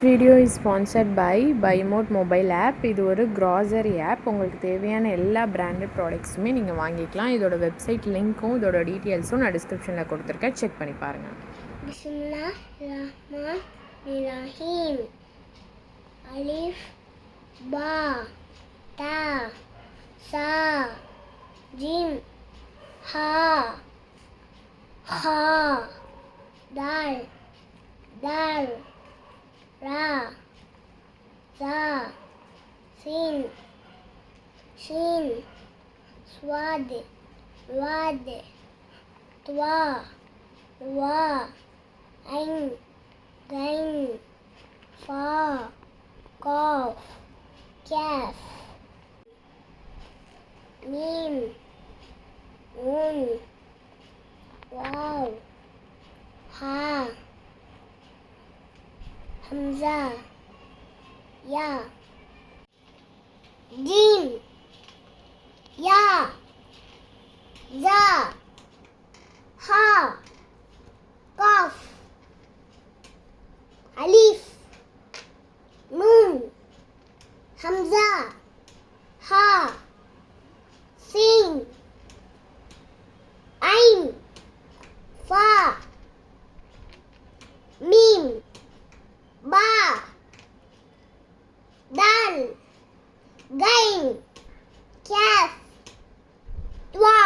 Video is sponsored by mode mobile app. இது ஒரு grocery app. உங்களுக்கு தேவையான எல்லா பிராண்டட் ப்ராடக்ட்ஸுமே நீங்கள் வாங்கிக்கலாம். இதோட வெப்சைட் லிங்க்கும் இதோட டீட்டெயில்ஸும் நான் டிஸ்கிரிப்ஷனில் கொடுத்துருக்கேன். செக் பண்ணி பாருங்கள். பிஸ்மில்லாஹிர்ரஹ்மானிர்ரஹீம். அலிஃப் பா தா சா ஜீம் ஹா ஹா தால் தால் ரா ஜா சீன் ஷீன் ஸ்வாத் வாத் துவா வா ஐன் கைன் ஃபா காஃப் கேஃப் மீம் நூன் வாவ் ஹா ஹம்ஸா யா ஜீம் யா ஜா ஹா காஃப் அலிஃப் நூன் ஹம்ஸா ஹா சீன் ஐன் ஃபா மீம் பா தால் கைன் கேஃப் துவா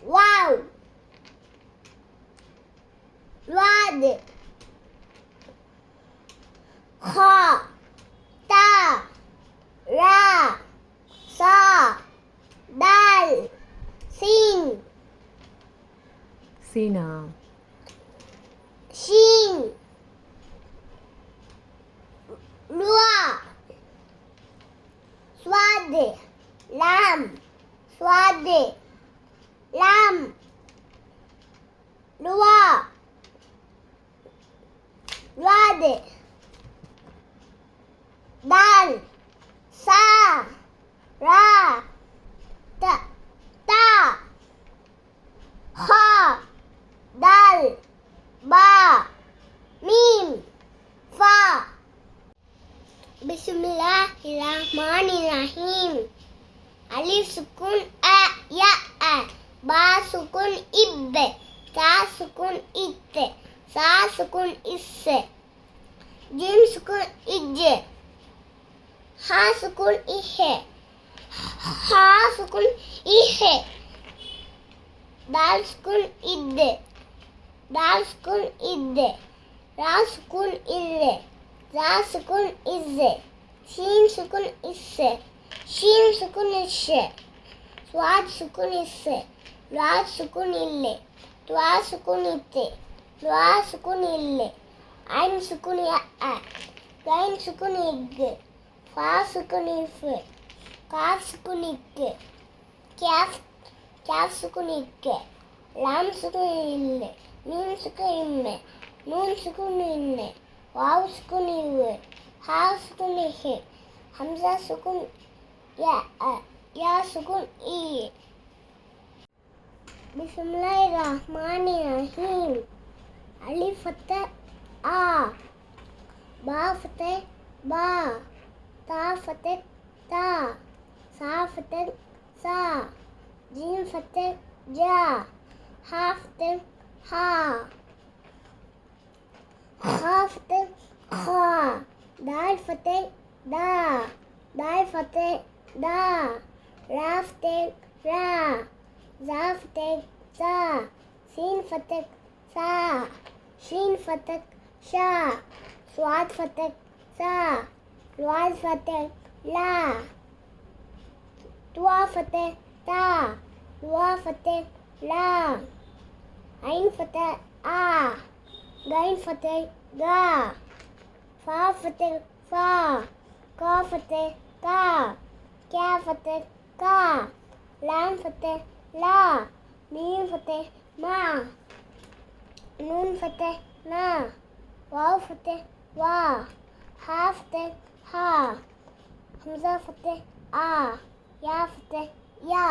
வாவ் வாத் ஹா தா ரா சா தால் சீன் சீனா ஷீன் லுவா ஸ்வாத் லாம் ஸ்வாத் லாம் லுவா வாத் தால் சா ரா தா தா ஹா தால் பா மீம் ஃபா. பிஸ்மில்லாஹிர்ரஹ்மானிர்ரஹீம். அலிஃப் சுக்குன் அ ய அ பா சுக்குன் இப் தா சுக்குன் இத் சா சுக்குன் இஸ் ஜீம் சுக்குன் இஜ் ஹா சுக்குன் இஹ் ஹா சுக்குன் இஹ் தால் சுக்குன் இத் தால் சுக்குன் இத் ரா சுக்குன் இல் ரா சுக்குன் இஸ் ஷீன் சுக்குன் இஸ் ஷீன் சுக்குன் இஷ் ஸ்வாத் சுக்குன் இஸ் ரா சுக்குன் இல் துவா சுக்குன் இத் துவா சுக்குன் இல் ஐன் சுக்குன் ய கைன் சுக்குன் இக் ஃபா சுக்குன் இஃப் காஃப் சுக்குன் இக் கேஃப் கேஃப் சுக்குன் இக் லாம் சுக்குன் இல் மீம் சுக்குன் இம் நூன் சுக்குன் இன் வாவ் சுக்குன் இவ் ஹா சுக்குன் இஹ் ஹம்ஸா சுக்குன் ய யா சுக்குன் இ. பிஸ்மில்லாஹிர்ரஹ்மானிர்ரஹீம். அலிஃப் ஃபத்தஹ் ஆ பா ஃபத்தஹ் பா தா ஃபத்தஹ் தா சா ஃபத்தஹ் சா ஜீம் ஃபத்தஹ் ஜா ஹா ஃபத்தஹ் ஹா ஹா ஃபத்தஹ் ஹா தால் ஃபத்தஹ் தா தால் ஃபத்தஹ் தா ரா ஃபத்தஹ் ரா ஜா ஃபத்தஹ் ஜா சீன் ஃபத்தஹ் சா ஷீன் ஃபத்தஹ் ஷா ஸ்வாத் ஃபத்தஹ் சா லுவாத் ஃபத்தஹ் லா துவா ஃபத்தஹ் தா லுவா ஃபத்தஹ் லா ஐன் ஃபத்தஹ் ஆ கைன் ஃபத்தஹ் கா ஃபா ஃபத்தஹ் ஃபா கா ஃபத்தஹ் கா கே ஃபத்தஹ் கா லாம் ஃபத்தஹ் லா மீம் ஃபத்தஹ் மா நூன் ஃபத்தஹ் நா வாவ் ஃபத்தஹ் வா ஹா ஃபத்தஹ் ஹா ஹம்ஸா ஃபத்தஹ் ஆ யா ஃபத்தஹ் யா.